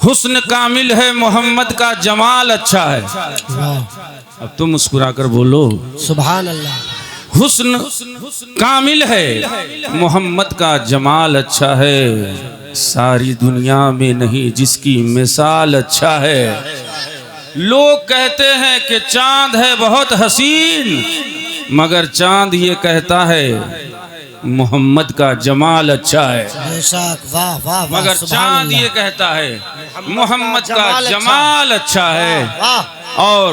हुस्न कामिल है मोहम्मद का जमाल अच्छा है। अब तो मुस्कुरा कर बोलो सुभान अल्लाह। हुस्न कामिल है मोहम्मद का जमाल अच्छा है, सारी दुनिया में नहीं जिसकी मिसाल अच्छा है। लोग कहते हैं कि चांद है बहुत हसीन, मगर चांद ये कहता है मोहम्मद का जमाल अच्छा है। बेशक, वाह वाह वाह, मगर चांद ये कहता है मोहम्मद का जमाल अच्छा है। और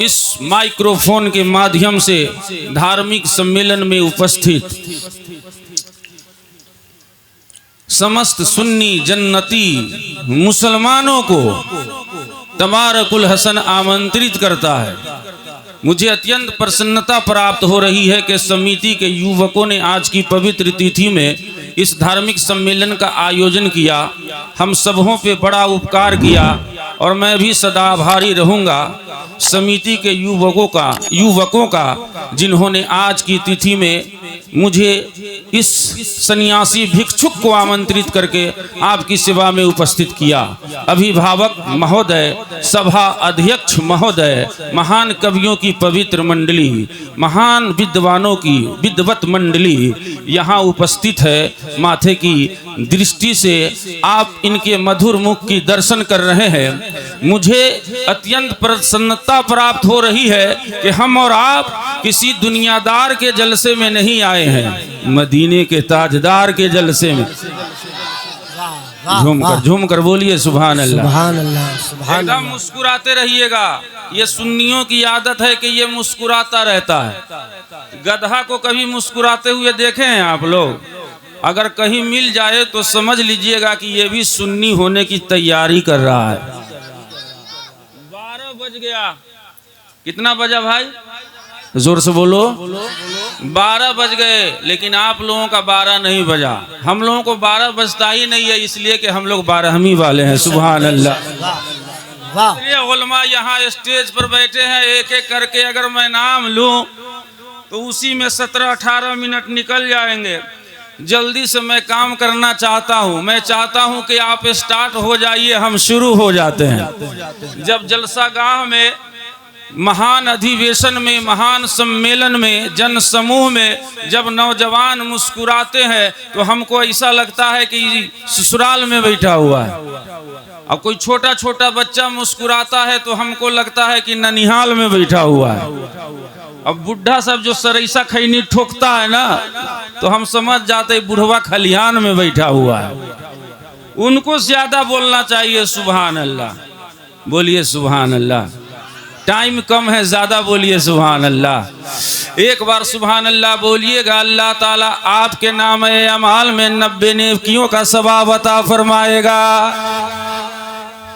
इस माइक्रोफोन के माध्यम से धार्मिक सम्मेलन में उपस्थित समस्त सुन्नी जन्नती मुसलमानों को तबारकुल हसन आमंत्रित करता है। मुझे अत्यंत प्रसन्नता प्राप्त हो रही है कि समिति के युवकों ने आज की पवित्र तिथि में इस धार्मिक सम्मेलन का आयोजन किया। हम सबों पे बड़ा उपकार किया और मैं भी सदा आभारी रहूँगा समिति के युवकों का जिन्होंने आज की तिथि में मुझे इस सन्यासी भिक्षुक को आमंत्रित करके आपकी सेवा में उपस्थित किया। अभिभावक महोदय, सभा अध्यक्ष महोदय, महान कवियों की पवित्र मंडली, महान विद्वानों की विद्वत मंडली यहाँ उपस्थित है। माथे की दृष्टि से आप इनके मधुर मुख की दर्शन कर रहे हैं। मुझे अत्यंत प्रसन्नता प्राप्त हो रही है कि हम और आप किसी दुनियादार के जलसे में नहीं आए हैं, मदीने के ताजदार के जलसे में। झूम कर बोलिए सुभान अल्लाह, सुभान अल्लाह, सुभान एकदम मुस्कुराते रहिएगा। ये सुन्नियों की आदत है कि ये मुस्कुराता रहता है। गधा को कभी मुस्कुराते हुए देखे हैं आप लोग? अगर कहीं मिल जाए तो समझ लीजिएगा कि ये भी सुन्नी होने की तैयारी कर रहा है। 12 बज गया। कितना बजा भाई? जोर से बोलो। 12 बज गए, लेकिन आप लोगों का 12 नहीं बजा। हम लोगों को 12 बजता ही नहीं है, इसलिए कि हम लोग 12वीं वाले हैं। सुभान अल्लाह। इसलिए उलमा यहाँ स्टेज पर बैठे हैं, एक एक करके अगर मैं नाम लूं तो उसी में 17-18 मिनट निकल जाएंगे। जल्दी से मैं काम करना चाहता हूँ। मैं चाहता हूँ कि आप स्टार्ट हो जाइए, हम शुरू हो जाते हैं। जब जलसा गाह में, महान अधिवेशन में, महान सम्मेलन में, जन समूह में जब नौजवान मुस्कुराते हैं तो हमको ऐसा लगता है कि ससुराल में बैठा हुआ है। अब कोई छोटा छोटा बच्चा मुस्कुराता है तो हमको लगता है कि ननिहाल में बैठा हुआ है। अब बुढ़ा सब जो सरैसा खैनी ठोकता है ना, तो हम समझ जाते बुढ़वा खलिहान में बैठा हुआ है। उनको ज्यादा बोलना चाहिए सुभान अल्लाह। बोलिए सुभान अल्लाह। टाइम कम है, ज्यादा बोलिए सुभान अल्लाह। एक बार सुभान अल्लाह बोलिएगा, अल्लाह ताला आपके नाम अमाल में 90 नेकियों का सवाब अता फरमाएगा।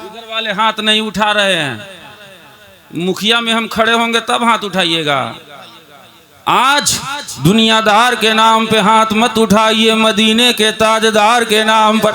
इधर वाले हाथ नहीं उठा रहे हैं, मुखिया में हम खड़े होंगे तब हाथ उठाइएगा। आज दुनियादार के नाम पे हाथ मत उठाइए, मदीने के ताजदार के नाम पर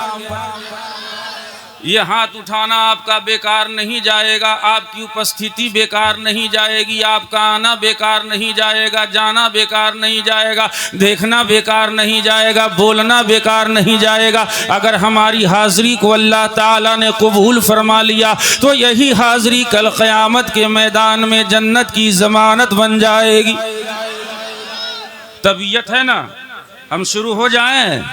ये हाथ उठाना आपका बेकार नहीं जाएगा। आपकी उपस्थिति बेकार नहीं जाएगी, आपका आना बेकार नहीं जाएगा, जाना बेकार नहीं जाएगा, देखना बेकार नहीं जाएगा, बोलना बेकार नहीं जाएगा। अगर हमारी हाजिरी को अल्लाह ताला ने कबूल फरमा लिया तो यही हाजिरी कल क़यामत के मैदान में जन्नत की ज़मानत बन जाएगी। तबीयत है ना, हम शुरू हो जाएं,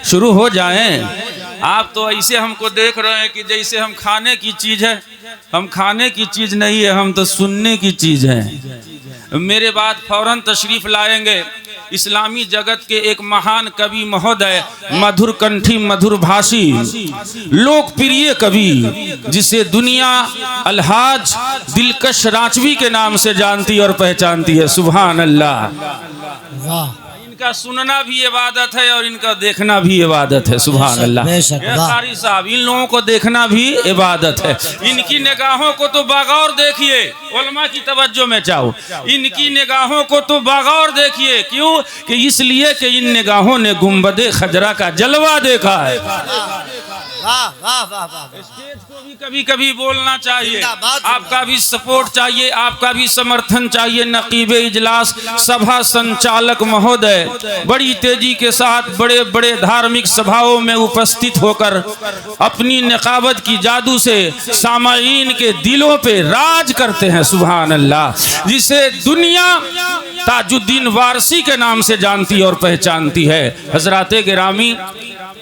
शुरू हो जाएं। आप तो ऐसे हमको देख रहे हैं कि जैसे हम खाने की चीज है। हम खाने की चीज नहीं है, हम तो सुनने की चीज है। मेरे बाद फौरन तशरीफ लाएंगे इस्लामी जगत के एक महान कवि महोदय, मधुर कंठी, मधुर भाषी, लोकप्रिय कवि, जिसे दुनिया अलहाज दिलकश रांचवी के नाम से जानती और पहचानती है। सुभान अल्लाह। वाह। इनका सुनना भी इबादत है और इनका देखना भी इबादत है। सुभान अल्लाह। कारी साहब, इन लोगों को देखना भी इबादत है। इनकी निगाहों को तो बगौर देखिए, उलमा की तवज्जो में चाहो, इनकी निगाहों को तो बगौर देखिए। क्यों? कि इसलिए कि इन निगाहों ने गुंबदे खजरा का जलवा देखा है। वाह वाह वाह वाह। स्टेज को भी कभी कभी बोलना चाहिए, जिंदाबाद, आपका भी सपोर्ट चाहिए, आपका भी समर्थन चाहिए। नकीब इजलास सभा संचालक महोदय बड़ी तेजी के साथ बड़े बड़े धार्मिक सभाओं में उपस्थित होकर अपनी नकाबत की जादू से सामाईन के दिलों पे राज करते हैं। सुभान अल्लाह। जिसे दुनिया ताजुद्दीन वारसी के नाम से जानती और पहचानती है। हजराते गिरामी,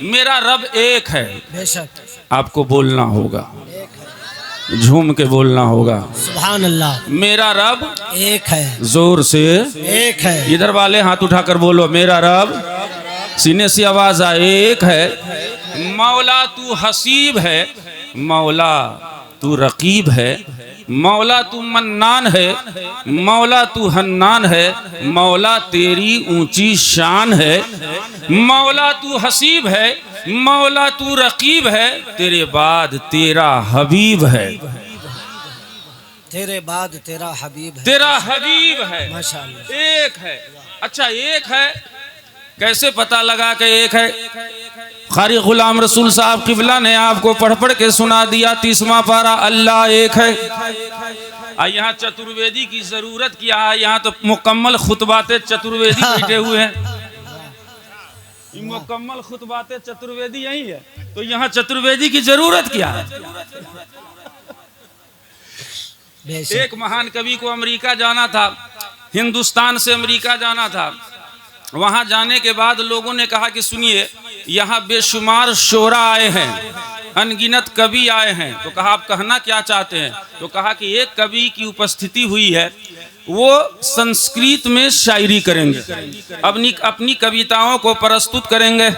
मेरा रब एक है। बेशक आपको बोलना होगा, झूम के बोलना होगा। सुभान अल्लाह। मेरा रब एक है, जोर से एक है। इधर वाले हाथ उठाकर बोलो, मेरा रब। सीने से आवाज आए, एक है। मौला तू हसीब है, मौला तू रकीब है, मौला तू मन्नान है, मौला तू हन्नान है, मौला तेरी ऊंची शान है। मौला तू हसीब है, मौला तू रकीब है, तेरे बाद तेरा हबीब है। तेरे बाद तेरा हबीब है। तेरा हबीब है। माशाअल्लाह। एक है। अच्छा, एक है, कैसे पता लगा कि एक है? कारी गुलाम रसूल साहब किबला ने आपको पढ़ पढ़ के सुना दिया। 30वां पारा, अल्लाह एक है। यहाँ चतुर्वेदी की जरूरत क्या है? यहाँ तो मुकम्मल खुतबाते चतुर्वेदी बैठे हुए हैं। मुकम्मल खुतबाते चतुर्वेदी यही है, तो यहाँ चतुर्वेदी की जरूरत क्या है? एक महान कवि को अमेरिका जाना था, हिंदुस्तान से अमेरिका जाना था। वहां जाने के बाद लोगों ने कहा कि सुनिए, यहाँ बेशुमार शोरा आए हैं, अनगिनत कवि आए हैं। तो कहा आप कहना क्या चाहते हैं? तो कहा कि एक कवि की उपस्थिति हुई है, वो संस्कृत में शायरी करेंगे, अपनी कविताओं को प्रस्तुत करेंगे।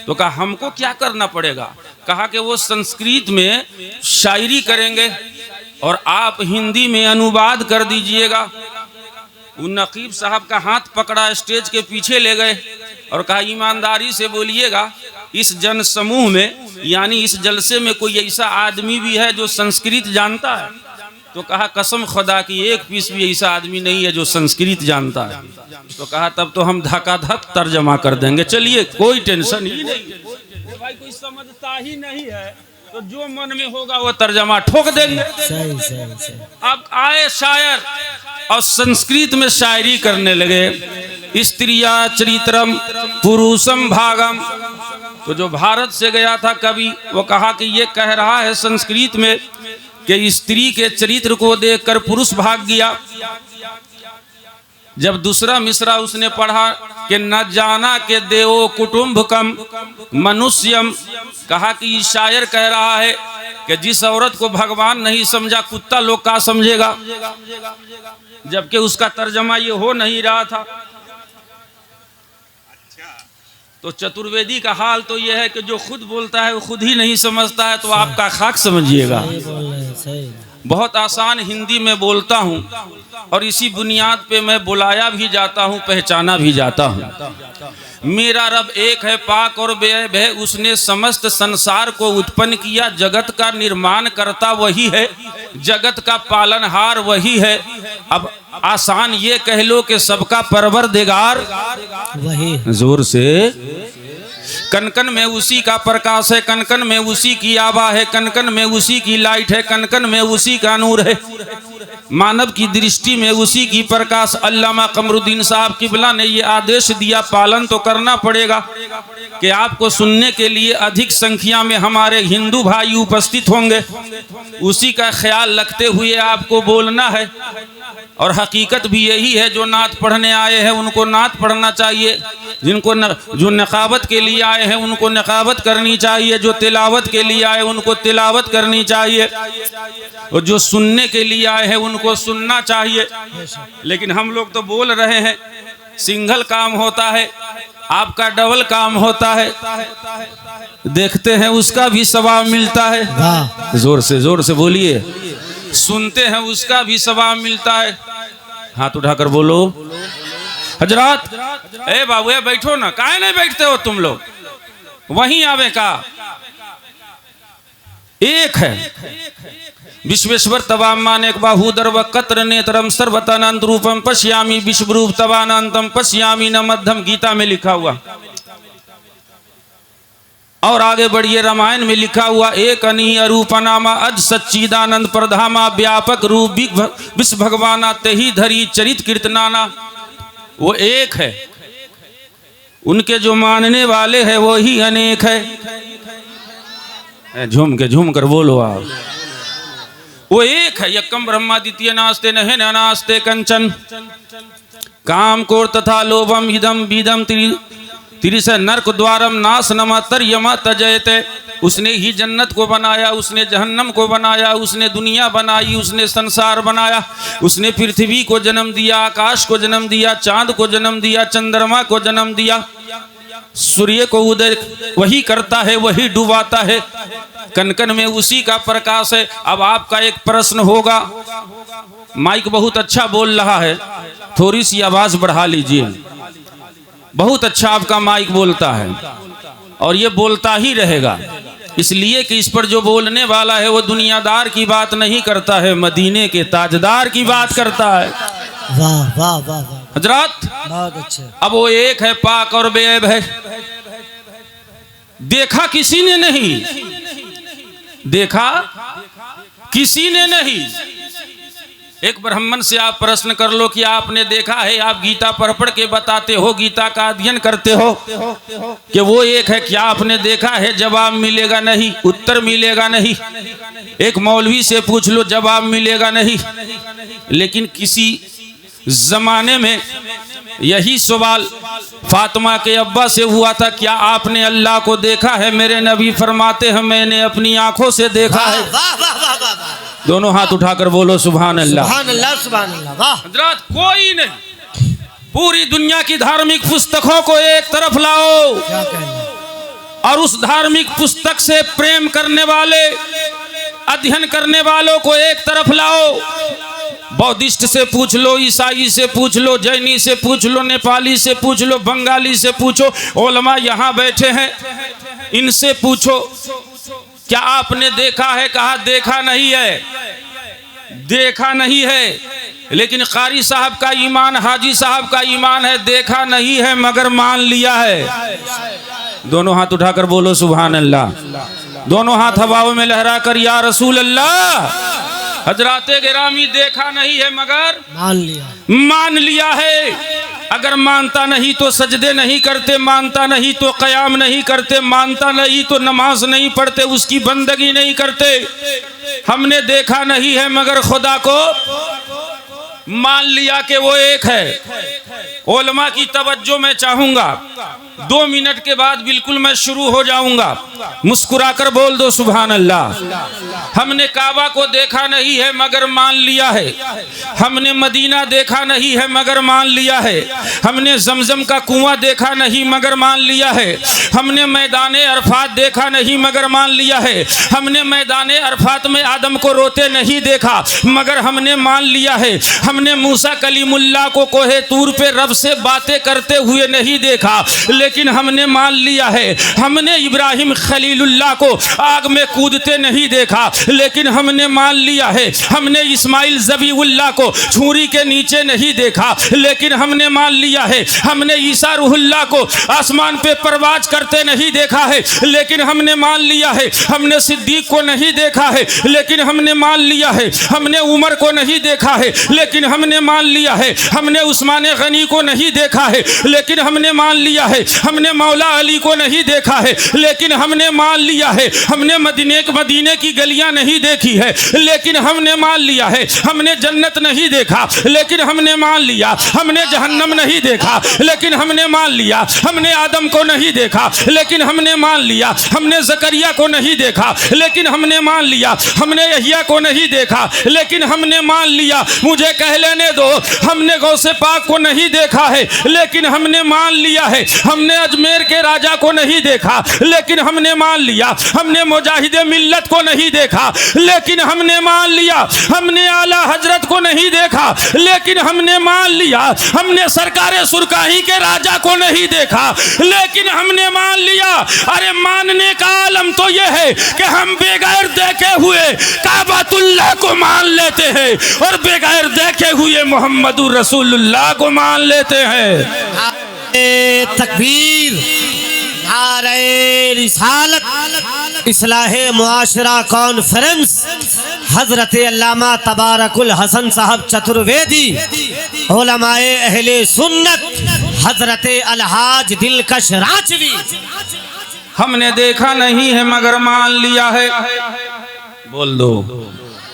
तो कहा हमको क्या करना पड़ेगा? कहा कि वो संस्कृत में शायरी करेंगे और आप हिंदी में अनुवाद कर दीजिएगा। उन नकीब साहब का हाथ पकड़ा, स्टेज के पीछे ले गए और कहा ईमानदारी से बोलिएगा, इस जन समूह में यानी इस जलसे में कोई ऐसा आदमी भी है जो संस्कृत जानता है? तो कहा कसम खुदा की एक पीस भी ऐसा आदमी नहीं है जो संस्कृत जानता है। तो कहा तब तो हम धकाधक तर्जमा कर देंगे, चलिए कोई टेंशन ही नहीं। भाई कोई समझता ही नहीं है तो जो मन में होगा वो तर्जमा ठोक देंगे। सही सही सही। अब आए शायर और संस्कृत में शायरी करने लगे। स्त्रिया चरित्रम पुरुषम भागम। तो जो भारत से गया था कवि, वो कहा कि ये कह रहा है संस्कृत में कि स्त्री के चरित्र को देखकर पुरुष भाग गया। जब दूसरा मिसरा उसने पढ़ा कि न जाना के देवो कुटुंबकम मनुष्यम, कहा कि शायर कह रहा है कि जिस औरत को भगवान नहीं समझा, कुत्ता लोग का समझेगा? जबकि उसका तर्जमा ये हो नहीं रहा था। तो चतुर्वेदी का हाल तो यह है कि जो खुद बोलता है वो खुद ही नहीं समझता है, तो आपका खाक समझिएगा। बहुत आसान हिंदी में बोलता हूँ और इसी बुनियाद पे मैं बुलाया भी जाता हूँ, पहचाना भी जाता हूँ। मेरा रब एक है, पाक और बेअब है, उसने समस्त संसार को उत्पन्न किया। जगत का निर्माण करता वही है, जगत का पालनहार वही है। अब आसान ये कह लो कि सबका परवरदिगार वही। जोर से। कनकन में उसी का प्रकाश है, कनकन में उसी की आभा है, कनकन में उसी की लाइट है, कनकन में उसी का नूर है। मानव की दृष्टि में उसी की प्रकाश। अल्लामा कमरुद्दीन साहब किबला ने ये आदेश दिया, पालन तो करना पड़ेगा कि आपको सुनने के लिए अधिक संख्या में हमारे हिंदू भाई उपस्थित होंगे। उसी का ख्याल रखते हुए आपको बोलना है। और हकीकत भी यही है, जो नात पढ़ने आए हैं उनको नात पढ़ना चाहिए, जो नकाबत के लिए आए हैं उनको नकाबत करनी चाहिए, जो तिलावत के लिए आए उनको तिलावत करनी चाहिए, और जो सुनने के लिए आए हैं उनको सुनना चाहिए। लेकिन हम लोग तो बोल रहे हैं, सिंगल काम होता है, आपका डबल काम होता है। देखते हैं उसका भी सवाब मिलता है। जोर से बोलिए। सुनते हैं उसका भी सवाब मिलता है। हाथ उठाकर बोलो। हजरात, ए बाबू बैठो ना, काहे नहीं बैठते हो तुम लोग? वहीं आवे का एक है। विश्वेश्वर तवामान एक बाहुदर व कत्र नेत्रम सर्वतनंत रूपम पश्यामी विश्वरूप तवानंतम पश्यामी न मध्यम। गीता में लिखा हुआ। और आगे बढ़िए, रामायण में लिखा हुआ एक अनी अरूपनामा अज सच्चिदानंद प्रधामा व्यापक रूप विश्व भगवाना तेही धरी चरित कीर्तनाना। वो एक है, उनके जो मानने वाले हैं वो ही अनेक है। झूम कर बोलो आप। वो एक है, यक्कम ब्रह्मा द्वितीय नास्ते नहे नास्ते कंचन काम कोर तथा लोभम इदम बीदम तिरिस नरक द्वारम नाश नमा तर्यमा तजयते। उसने ही जन्नत को बनाया, उसने जहन्नम को बनाया, उसने दुनिया बनाई, उसने संसार बनाया, उसने पृथ्वी को जन्म दिया, आकाश को जन्म दिया, चांद को जन्म दिया, चंद्रमा को जन्म दिया, सूर्य को उदय वही करता है, वही डुबाता है, कन कन में उसी का प्रकाश है। अब आपका एक प्रश्न होगा, माइक बहुत अच्छा बोल रहा है, थोड़ी सी आवाज बढ़ा लीजिए। बहुत अच्छा आपका माइक बोलता है और ये बोलता ही रहेगा, इसलिए कि इस पर जो बोलने वाला है वो दुनियादार की बात नहीं करता है, मदीने के ताजदार की बात करता है। वाह वाह वाह वाह हजरत, बहुत अच्छे। अब वो एक है, पाक और बेऐब है, देखा किसी ने नहीं, देखा किसी ने नहीं। एक ब्राह्मण से आप प्रश्न कर लो कि आपने देखा है, आप गीता पढ़ के बताते हो, गीता का अध्ययन करते हो कि वो एक है, क्या आपने देखा है? जवाब मिलेगा नहीं, उत्तर मिलेगा नहीं। एक मौलवी से पूछ लो, जवाब मिलेगा नहीं। लेकिन किसी जमाने में यही सवाल फातिमा के अब्बा से हुआ था, क्या आपने अल्लाह को देखा है? मेरे नबी फरमाते हैं, मैंने अपनी आंखों से देखा है। वाह वाह वाह वाह वाह। दोनों हाथ उठाकर बोलो सुभान अल्लाह। सुभान अल्लाह सुभान अल्लाह। वाह। हजरत, कोई नहीं, पूरी दुनिया की धार्मिक पुस्तकों को एक तरफ लाओ क्या कहना। और उस धार्मिक पुस्तक से प्रेम करने वाले, अध्ययन करने वालों को एक तरफ लाओ। बौद्धिस्ट से पूछ लो, ईसाई से पूछ लो, जैनी से पूछ लो, नेपाली से पूछ लो, बंगाली से पूछो, उलमा यहाँ बैठे हैं, इनसे पूछो क्या आपने देखा है? कहा देखा नहीं है, देखा नहीं है। लेकिन कारी साहब का ईमान, हाजी साहब का ईमान है, देखा नहीं है मगर मान लिया है। दोनों हाथ उठाकर बोलो सुभान अल्लाह। दोनों हाथ हवाओं में लहरा कर या रसूल अल्लाह। हजराते गिरामी, देखा नहीं है मगर मान लिया है। अगर मानता नहीं तो सजदे नहीं करते, मानता नहीं तो क़याम नहीं करते, मानता नहीं तो नमाज नहीं पढ़ते, उसकी बंदगी नहीं करते। हमने देखा नहीं है मगर खुदा को मान लिया कि वो एक है। उलमा की तवज्जो मैं चाहूंगा, 2 मिनट के बाद बिल्कुल मैं शुरू हो जाऊंगा। मुस्कुराकर बोल दो सुभान अल्लाह। हमने काबा को देखा नहीं है मगर मान लिया है। हमने मदीना देखा नहीं है मगर मान लिया है। हमने जमजम का कुआं देखा नहीं मगर मान लिया है। हमने मैदाने अरफात देखा नहीं मगर मान लिया है। हमने मैदाने अरफात में आदम को रोते नहीं देखा मगर हमने मान लिया है। हमने मूसा कलीमुल्लाह को कोहे तूर पे रब से बातें करते हुए नहीं देखा, लेकिन हमने मान लिया है। हमने इब्राहिम खलीलुल्लाह को आग में कूदते नहीं देखा, लेकिन हमने मान लिया है। हमने इस्माइल ज़बीउल्लाह को छुरी के नीचे नहीं देखा, लेकिन हमने मान लिया है। हमने ईसा रूहुल्लाह को आसमान पे परवाज करते नहीं देखा है, लेकिन हमने मान लिया है। हमने सिद्दीक को नहीं देखा है, लेकिन हमने मान लिया है। हमने उमर को नहीं देखा है, लेकिन हमने मान लिया है। हमने उस्मान गनी को नहीं देखा है, लेकिन हमने मान लिया है। हमने मौला अली को नहीं देखा है, लेकिन हमने मान लिया है। हमने मदीने की गलियां नहीं देखी है, लेकिन हमने मान लिया है। हमने जन्नत नहीं देखा, लेकिन हमने मान लिया। हमने जहन्नम नहीं देखा, लेकिन हमने मान लिया। हमने आदम को नहीं देखा, लेकिन हमने मान लिया। हमने जकरिया को नहीं देखा, लेकिन हमने मान लिया। हमने यहिया को नहीं देखा, लेकिन हमने मान लिया। मुझे कह लेने दो, हमने गौसे पाक को नहीं देखा है, लेकिन हमने मान लिया है। हमने अजमेर के राजा को नहीं देखा, लेकिन हमने मान लिया। हमने मुजाहिदे मिल्लत को नहीं देखा, लेकिन हमने मान लिया। हमने आला हजरत को नहीं देखा, लेकिन हमने मान लिया। हमने सरकारे सुरकाही के राजा को नहीं देखा, लेकिन हमने मान लिया। अरे मानने का आलम तो यह है कि हम बगैर देखे हुए काबतुल्लाह को मान लेते हैं और बगैर देखे हुए मोहम्मदुर रसूलुल्लाह को मान लेते हैं। तकबीर, नारे रिसालत इस्लाहे मुआशरा कॉन्फ्रेंस हजरत अल्लामा तबारकुल हसन साहब चतुर्वेदी उलमाए अहले सुन्नत हजरत अलहाज दिलकश रांचवी। हमने देखा नहीं है मगर मान लिया है। बोल दो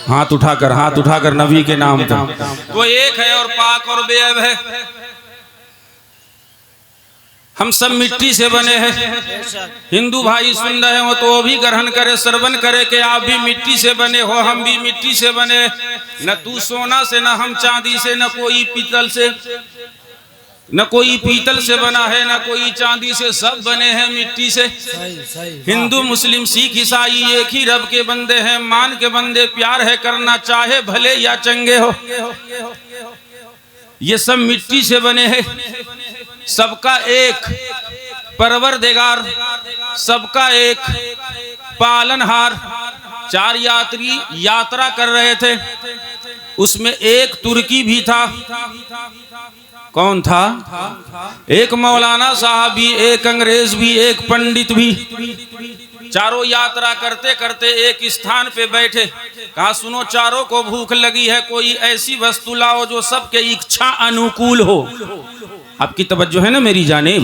हाथ उठाकर नबी के नाम पर। वो एक है और पाक और बेअब है। हम सब मिट्टी से बने हैं। हिंदू भाई सुन रहे हो तो वो भी ग्रहण करे, श्रवण करे कि आप भी मिट्टी से बने हो, हम भी मिट्टी से बने। न तू सोना से, न हम चांदी से, न कोई पीतल से, न कोई पीतल से बना है, न कोई चांदी से, सब बने हैं मिट्टी से। हिंदू मुस्लिम सिख ईसाई एक ही रब के बंदे हैं, मान के बंदे, प्यार है करना चाहे भले या चंगे हो। ये सब मिट्टी से बने हैं। सबका एक परवरदिगार, सबका एक पालनहार। 4 यात्री यात्रा कर रहे थे, उसमें एक तुर्की भी था। कौन था? एक मौलाना साहब भी, एक अंग्रेज भी, एक पंडित भी। चारों यात्रा करते करते एक स्थान पे बैठे। कहा सुनो, चारों को भूख लगी है, कोई ऐसी वस्तु लाओ जो सबके इच्छा अनुकूल हो। आपकी तवज्जो है ना मेरी जानिब?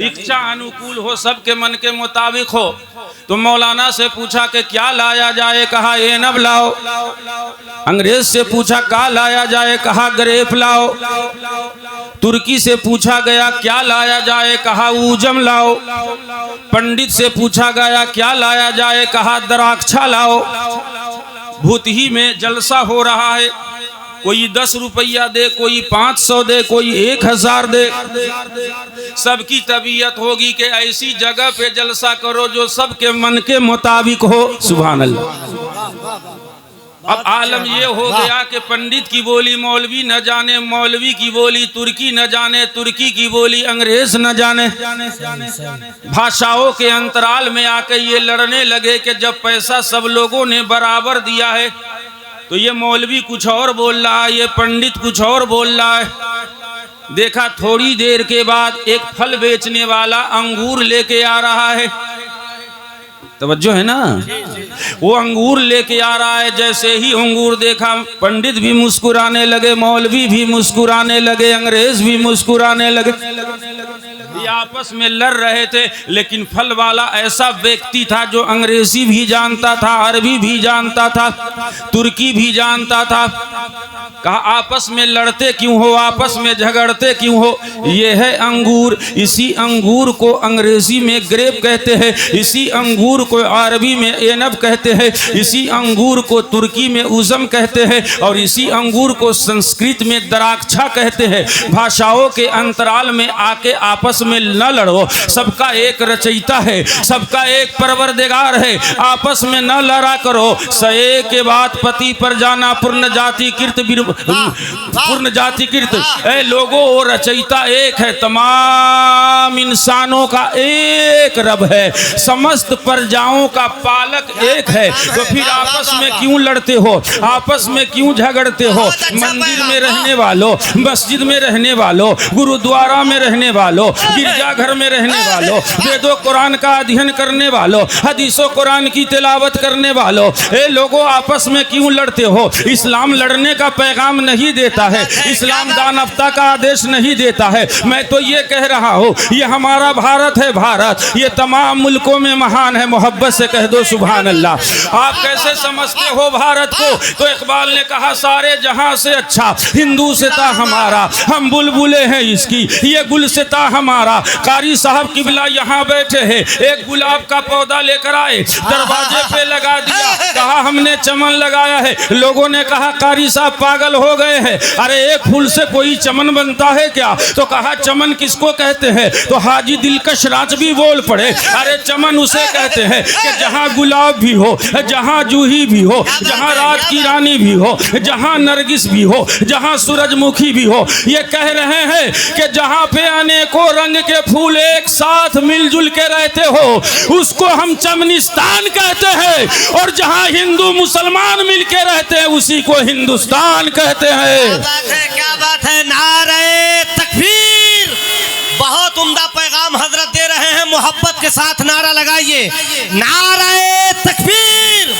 इच्छा अनुकूल हो, सबके मन के मुताबिक हो। तो मौलाना से पूछा कि क्या लाया जाए? कहा एनब लाओ। अंग्रेज से पूछा क्या लाया जाए? कहा ग्रेप लाओ। तुर्की से पूछा गया क्या लाया जाए? कहा ऊजम लाओ। पंडित से पूछा गया क्या लाया जाए? कहा द्राक्षा लाओ। भूतही में जलसा हो रहा है, कोई 10 रुपया दे, कोई 500 दे, कोई 1000 दे। सबकी तबीयत होगी कि ऐसी जगह पे जलसा करो जो सबके मन के मुताबिक हो। सुभान अल्लाह। अब आलम ये हो गया कि पंडित की बोली मौलवी न जाने, मौलवी की बोली तुर्की न जाने, तुर्की की बोली अंग्रेज न जाने। भाषाओं के अंतराल में आके ये लड़ने लगे कि जब पैसा सब लोगों ने बराबर दिया है तो ये मौलवी कुछ और बोल रहा है, ये पंडित कुछ और बोल रहा है। देखा थोड़ी देर के बाद एक फल बेचने वाला अंगूर लेके आ रहा है। तवज्जो है ना? वो अंगूर लेके आ रहा है। जैसे ही अंगूर देखा, पंडित भी मुस्कुराने लगे, मौलवी भी मुस्कुराने लगे, अंग्रेज भी मुस्कुराने लगे। ये आपस में लड़ रहे थे, लेकिन फल वाला ऐसा व्यक्ति था जो अंग्रेजी भी जानता था, अरबी भी जानता था, तुर्की भी जानता था। कहा आपस में लड़ते क्यों हो, आपस में झगड़ते क्यों हो? ये है अंगूर। इसी अंगूर को अंग्रेजी में ग्रेप कहते हैं, इसी अंगूर को अरबी में एनब कहते हैं, इसी अंगूर को तुर्की में उज़म कहते हैं, और इसी अंगूर को संस्कृत में द्राक्षा कहते हैं। भाषाओं के अंतराल में आके आपस में न लड़ो। सबका एक रचयिता है, सबका एक परवरदिगार है। आपस में न लड़ा करो। सए के बाद पति पर जाना पूर्ण जाति कृत, पूर्ण जाति कृत। ए लोगों, वो रचयिता एक है, तमाम इंसानों का एक रब है, समस्त प्रजाओं का पालक एक है। तो फिर आपस में क्यों लड़ते हो, आपस में क्यों झगड़ते हो? मंदिर में रहने वालों, मस्जिद में रहने वालों, गुरुद्वारा में रहने वालों, गिरजाघर में रहने वालों, वेदों कुरान का अध्ययन करने वालों, हदीसों कुरान की तिलावत करने वालों, ए लोगों आपस में क्यों लड़ते हो? इस्लाम लड़ने का पैगाम नहीं देता है, इस्लाम दानवता का आदेश नहीं देता है। मैं तो ये कह रहा हूँ, ये हमारा भारत है, भारत ये तमाम मुल्कों में महान है। मोहब्बत से कह दो सुभान अल्लाह। आप कैसे समझते हो भारत को? तो इकबाल ने कहा सारे जहां से अच्छा हिंदू से था हमारा, हम बुलबुले हैं इसकी, ये गुल से था हमारा। कारी साहब किबला यहाँ बैठे हैं, एक गुलाब का पौधा लेकर आए, दरवाजे पे लगा दिया, कहा हमने चमन लगाया है। लोगों ने कहा कारी साहब पागल हो गए हैं, अरे एक फूल से कोई चमन बनता है क्या? तो कहा चमन किसको कहते हैं? तो हाजी दिलकश रांचवी बोल पड़े, अरे चमन उसे कहते हैं कि जहाँ गुलाब भी हो, जहाँ जूही भी हो, जहाँ रात की रानी भी हो, जहाँ नरगिस भी हो, जहाँ सूरजमुखी भी हो। ये कह रहे हैं कि जहाँ पे अनेकों रंग के फूल एक साथ मिलजुल के रहते हो उसको हम चमनिस्तान कहते हैं, और जहाँ हिंदू मुसलमान मिलके रहते हैं उसी को हिंदुस्तान कहते हैं। क्या बात है, नारे तकबीर। बहुत उम्दा पैगाम हजरत दे रहे हैं। मोहब्बत के साथ नारा लगाइए, नारे तकबीर।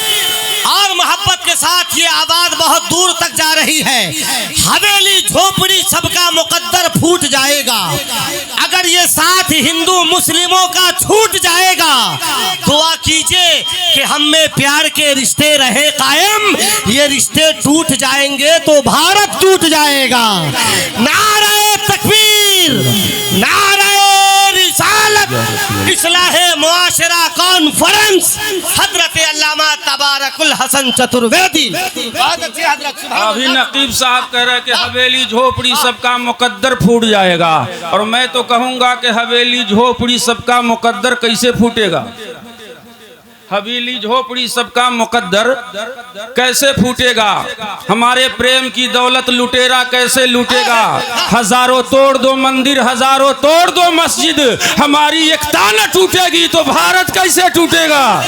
और मोहब्बत के साथ ये आवाज बहुत दूर तक जा रही है, हवेली झोपड़ी सबका मुकद्दर फूट जाएगा। अगर ये साथ हिंदू मुस्लिमों का छूट जाएगा, दुआ कीजिए कि हम में प्यार के रिश्ते रहे कायम। ये रिश्ते टूट जाएंगे तो भारत टूट जाएगा। नारे तकबीर, नारे रिसालत, इस्लाहे मुआशरा कॉन्फ्रेंस, हजरत अल्लामा तबारकुल हसन चतुर्वेदी। बहुत अच्छे हजरत, अभी नकीब साहब कह रहे कि हवेली झोपड़ी सबका मुकद्दर फूट जाएगा, और मैं तो कहूंगा कि हवेली झोपड़ी सबका मुकद्दर कैसे फूटेगा? हवेली झोपड़ी सबका मुकद्दर कैसे फूटेगा? हमारे प्रेम की दौलत लुटेरा कैसे लूटेगा? हजारों तोड़ दो मंदिर, हजारों तोड़ दो मस्जिद, हमारी एकता न टूटेगी तो भारत कैसे टूटेगा?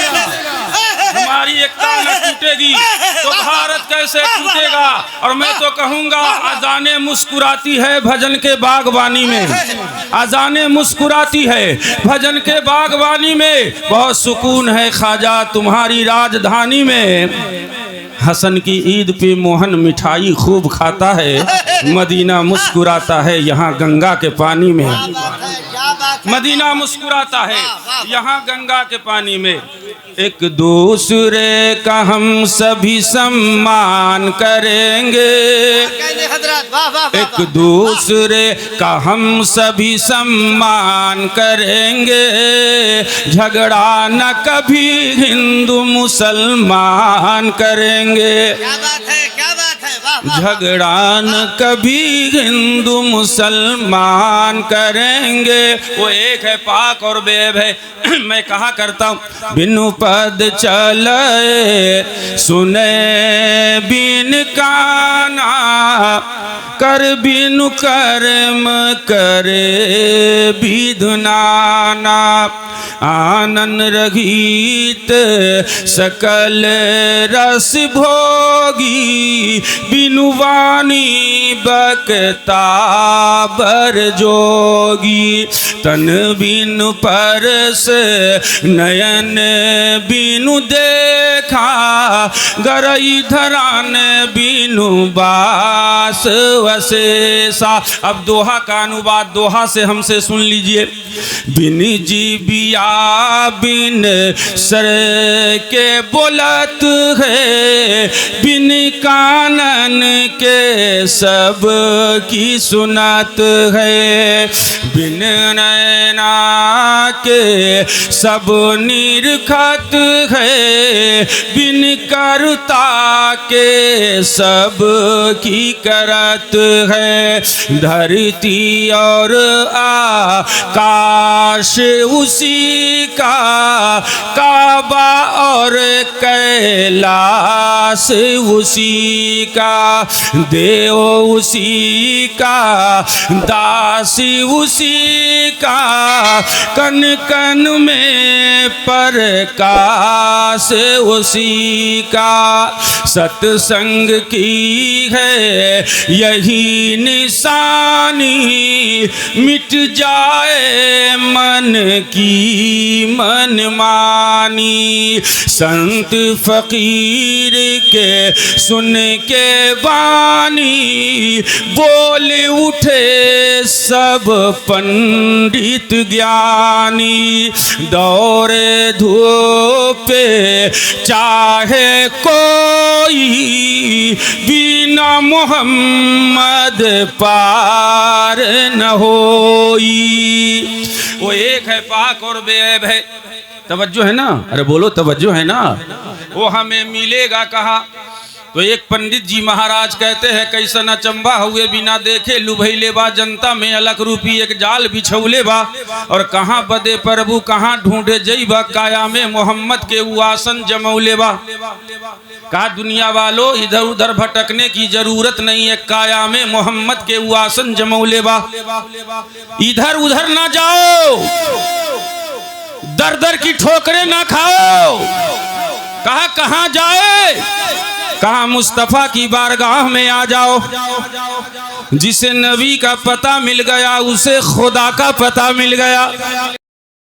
हमारी एकता न टूटेगी तो भारत कैसे टूटेगा? और मैं तो कहूंगा अजाने मुस्कुराती है भजन के बागवानी में, अजाने मुस्कुराती है भजन के बागवानी में, बहुत सुकून है ख्वाजा तुम्हारी राजधानी में। हसन की ईद पे मोहन मिठाई खूब खाता है, मदीना मुस्कुराता है यहाँ गंगा के पानी में। मदीना मुस्कुराता है यहाँ गंगा के पानी में। एक दूसरे का हम सभी सम्मान करेंगे, एक दूसरे का हम सभी सम्मान करेंगे, झगड़ा न कभी हिंदू मुसलमान करेंगे। क्या बात है, क्या बात है, वाह वाह। झगड़ा न कभी हिंदू मुसलमान करेंगे। वो एक है पाक और बेब है। मैं कहा करता हूँ बिनु पद चले सुने बिन काना, कर बिनु कर्म करे विधुनाना, आनंद रहित सकल रस भोगी, बिनु वाणी बकता बर जोगी, तन बिनु परस नयन बिनु देखा, गरई धरान बिनु बास वसेसा। अब दोहा का अनुवाद दोहा से हमसे सुन लीजिए। बिन जीबिया बिन सर के बोलत है, बिन कानन के सब की सुनत है, बिन नैना के सब निरखत है, बिन करता के सब की करत है, धरती और आकाश उसी का, काबा और कैलाश उसी का, देव उसी का, दासी उसी का, कन कन में प्रकाश उसी का, सत्संग की है यही निशानी, मिट जाए मन की मनमानी, संत फकीर के सुन के वाणी, बोल उठे सब पंडित ज्ञानी, दौरे धूपे चाहे कोई, बिना मोहम्मद पार न होई। वो एक है पाक और बेऐब है। तवज्जो है ना? अरे बोलो तवज्जो है ना? वो हमें मिलेगा कहा? तो एक पंडित जी महाराज कहते हैं कैसन अचंबा हुए बिना देखे लुभैले बा, जनता में अलग रूपी एक जाल बिछौले बा, और कहाँ बदे प्रभु कहाँ ढूंढे जईबा, काया में मोहम्मद के उआसन जमौले बा। कहा दुनिया वालों इधर उधर भटकने की जरूरत नहीं है, काया में मोहम्मद के उआसन जमौले बा। इधर उधर ना जाओ, दर दर की ठोकरें ना खाओ। कहा कहाँ जाए? कहा मुस्तफा की बारगाह में आ जाओ। जिसे नबी का पता मिल गया उसे खुदा का पता मिल गया।